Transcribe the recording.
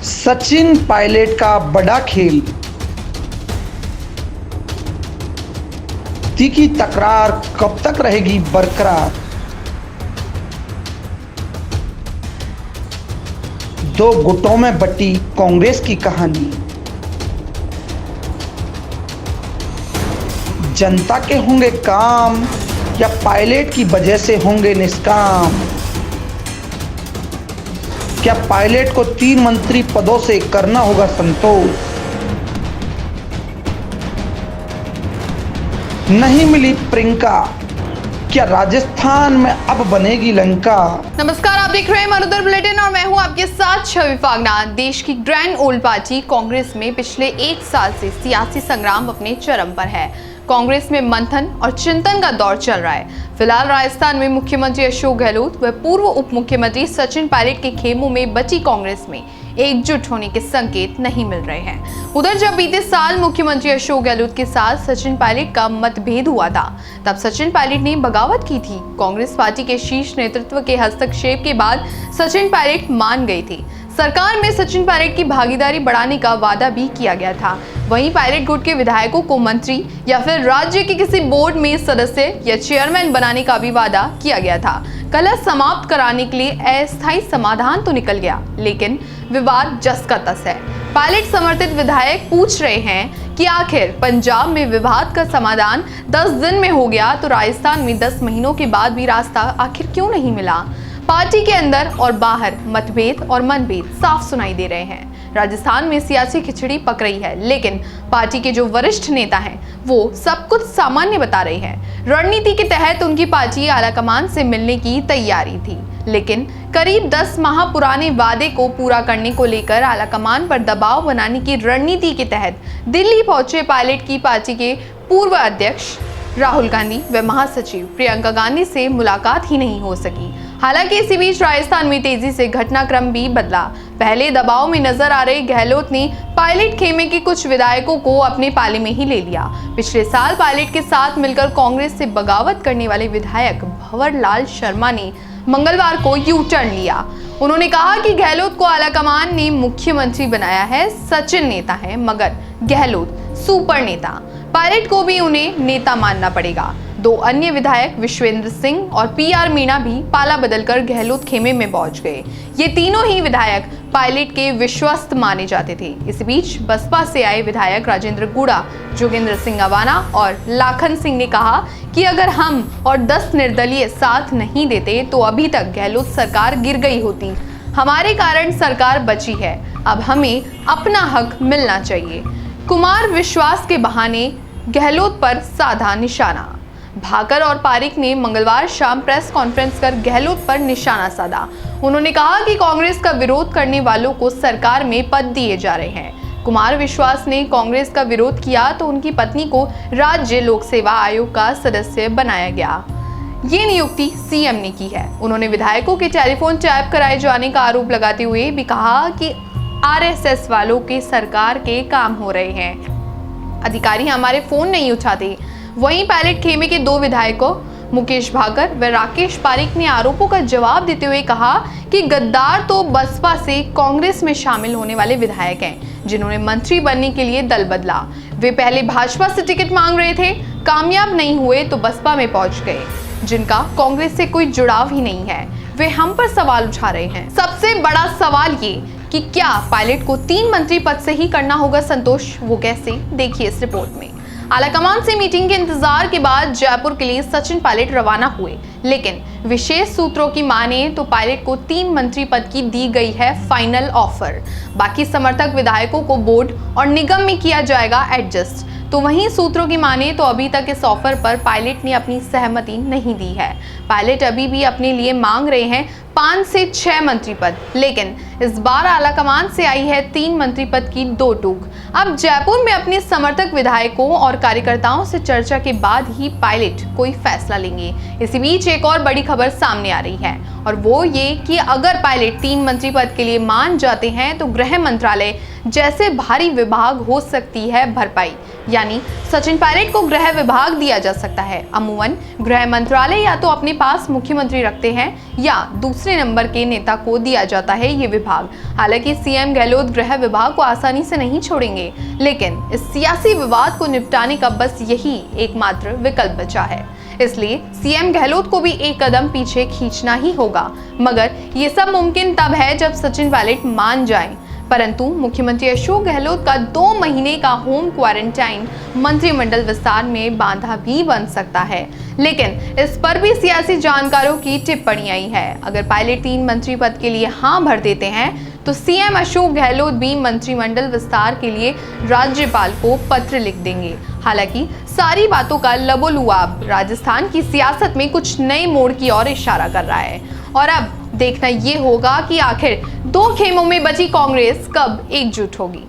सचिन पायलट का बड़ा खेल। तीखी तकरार कब तक रहेगी बरकरार। दो गुटों में बटी कांग्रेस की कहानी। जनता के होंगे काम या पायलट की वजह से होंगे निष्काम। क्या पायलट को 3 मंत्री पदों से करना होगा संतोष। नहीं मिली प्रियंका, क्या राजस्थान में अब बनेगी लंका। नमस्कार, आप देख रहे हैं मनोदर बुलेटिन और मैं हूं आपके साथ छवि फागना। देश की ग्रैंड ओल्ड पार्टी कांग्रेस में पिछले 1 साल से सियासी संग्राम अपने चरम पर है। कांग्रेस में मंथन और चिंतन का दौर चल रहा है। फिलहाल राजस्थान में मुख्यमंत्री अशोक गहलोत व पूर्व उप मुख्यमंत्री सचिन पायलट के खेमों में बची कांग्रेस में एकजुट होने के संकेत नहीं मिल रहे हैं। उधर जब बीते साल मुख्यमंत्री अशोक गहलोत के साथ सचिन पायलट का मतभेद हुआ था, तब सचिन पायलट ने बगावत की थी। कांग्रेस पार्टी के शीर्ष नेतृत्व के हस्तक्षेप के बाद सचिन पायलट मान गई थी। सरकार में सचिन पायलट की भागीदारी बढ़ाने का वादा भी किया गया था। वहीं पायलट गुट के विधायकों को मंत्री या फिर राज्य के किसी बोर्ड में सदस्य या चेयरमैन बनाने का भी वादा किया गया था। कलह समाप्त कराने के लिए अस्थायी समाधान तो निकल गया, लेकिन विवाद जस का तस है। पायलट समर्थित विधायक पूछ रहे हैं कि आखिर पंजाब में विवाद का समाधान 10 दिन में हो गया, तो राजस्थान में 10 महीनों के बाद भी रास्ता आखिर क्यों नहीं मिला। पार्टी के अंदर और बाहर मतभेद और मनभेद साफ सुनाई दे रहे हैं। राजस्थान में सियासी खिचड़ी पक रही है, लेकिन पार्टी के जो वरिष्ठ नेता हैं वो सब कुछ सामान्य बता रहे हैं। रणनीति के तहत उनकी पार्टी आलाकमान से मिलने की तैयारी थी, लेकिन करीब 10 माह पुराने वादे को पूरा करने को लेकर आलाकमान पर दबाव बनाने की रणनीति के तहत दिल्ली पहुंचे पायलट की पार्टी के पूर्व अध्यक्ष राहुल गांधी व महासचिव प्रियंका गांधी से मुलाकात ही नहीं हो सकी। हालांकि इसी बीच राजस्थान में तेजी से घटनाक्रम भी बदला। पहले दबाव में नजर आ रहे गहलोत ने पायलट खेमे के कुछ विधायकों को अपने पाले में ही ले लिया। पिछले साल पायलट के साथ मिलकर कांग्रेस से बगावत करने वाले विधायक भंवर लाल शर्मा ने मंगलवार को यू टर्न लिया। उन्होंने कहा कि गहलोत को आलाकमान ने मुख्यमंत्री बनाया है। सचिन नेता है मगर गहलोत सुपर नेता। पायलट को भी उन्हें नेता मानना पड़ेगा। 2 अन्य विधायक विश्वेंद्र सिंह और PR मीणा भी पाला बदलकर गहलोत खेमे में पहुंच गए। ये तीनों ही विधायक पायलट के विश्वस्त माने जाते थे। इस बीच बसपा से आए विधायक राजेंद्र गुड़ा, जोगेंद्र सिंह अवाना और लाखन सिंह ने कहा कि अगर हम और 10 निर्दलीय साथ नहीं देते तो अभी तक गहलोत सरकार गिर गई होती। हमारे कारण सरकार बची है, अब हमें अपना हक मिलना चाहिए। कुमार विश्वास के बहाने गहलोत पर साधा निशाना। भाकर और पारिक ने मंगलवार शाम प्रेस कॉन्फ्रेंस कर गहलोत पर निशाना साधा। उन्होंने कहा कि कांग्रेस का विरोध करने वालों को सरकार में पद दिए जा रहे हैं। कुमार विश्वास ने कांग्रेस का विरोध किया तो उनकी पत्नी को राज्य लोक सेवा आयोग का सदस्य बनाया गया। ये नियुक्ति CM ने की है। उन्होंने विधायकों के टेलीफोन टैप कराए जाने का आरोप लगाते हुए भी कहा कि RSS वालों के सरकार के काम हो रहे हैं, अधिकारी हमारे फोन नहीं उठाते। वहीं पायलट खेमे के 2 विधायकों मुकेश भाकर व राकेश पारिक ने आरोपों का जवाब देते हुए कहा कि गद्दार तो बसपा से कांग्रेस में शामिल होने वाले विधायक हैं, जिन्होंने मंत्री बनने के लिए दल बदला। वे पहले भाजपा से टिकट मांग रहे थे, कामयाब नहीं हुए तो बसपा में पहुंच गए। जिनका कांग्रेस से कोई जुड़ाव ही नहीं है, वे हम पर सवाल उठा रहे हैं। सबसे बड़ा सवाल ये कि क्या पायलट को 3 मंत्री पद से ही करना होगा संतोष। वो कैसे, देखिए इस रिपोर्ट में। आलाकमान से मीटिंग के इंतजार के बाद जयपुर के लिए सचिन पायलट रवाना हुए, लेकिन विशेष सूत्रों की माने तो पायलट को 3 मंत्री पद की दी गई है फाइनल ऑफर। बाकी समर्थक विधायकों को बोर्ड और निगम में किया जाएगा एडजस्ट। तो वहीं सूत्रों की माने तो अभी तक इस ऑफर पर पायलट ने अपनी सहमति नहीं दी है। पायलट अभी भी अपने लिए मांग रहे हैं 5 से 6 मंत्री पद, लेकिन इस बार आलाकमान से आई है 3 मंत्री पद की 2 टूक। अब जयपुर में अपने समर्थक विधायकों और कार्यकर्ताओं से चर्चा के बाद ही पायलट कोई फैसला लेंगे। इसी बीच एक और बड़ी खबर सामने आ रही है और वो ये कि अगर पायलट 3 मंत्री पद के लिए मान जाते हैं तो गृह मंत्रालय जैसे भारी विभाग हो सकती है भरपाई, यानी सचिन पायलट को गृह विभाग दिया जा सकता है। अमूमन गृह मंत्रालय या तो अपने पास मुख्यमंत्री रखते हैं या दूसरे नंबर के नेता को दिया जाता है ये विभाग। हालांकि सीएम गहलोत गृह विभाग को आसानी से नहीं छोड़ेंगे, लेकिन इस सियासी विवाद को निपटाने का बस यही एकमात्र विकल्प बचा है। इसलिए सीएम गहलोत को भी एक कदम पीछे खींचना ही होगा, मगर ये सब मुमकिन तब है जब सचिन पायलट मान जाएं। परंतु मुख्यमंत्री अशोक गहलोत का 2 महीने का होम क्वारंटाइन मंत्रिमंडल विस्तार में बाधा भी बन सकता है, लेकिन इस पर भी सियासी जानकारों की टिप्पणी आई है। अगर पायलट 3 मंत्री पद के लिए हाँ भर देते हैं तो सीएम अशोक गहलोत भी मंत्रिमंडल विस्तार के लिए राज्यपाल को पत्र लिख देंगे। हालांकि सारी बातों का लबोलुआब राजस्थान की सियासत में कुछ नए मोड़ की ओर इशारा कर रहा है और अब देखना ये होगा कि आखिर 2 खेमों में बची कांग्रेस कब एकजुट होगी।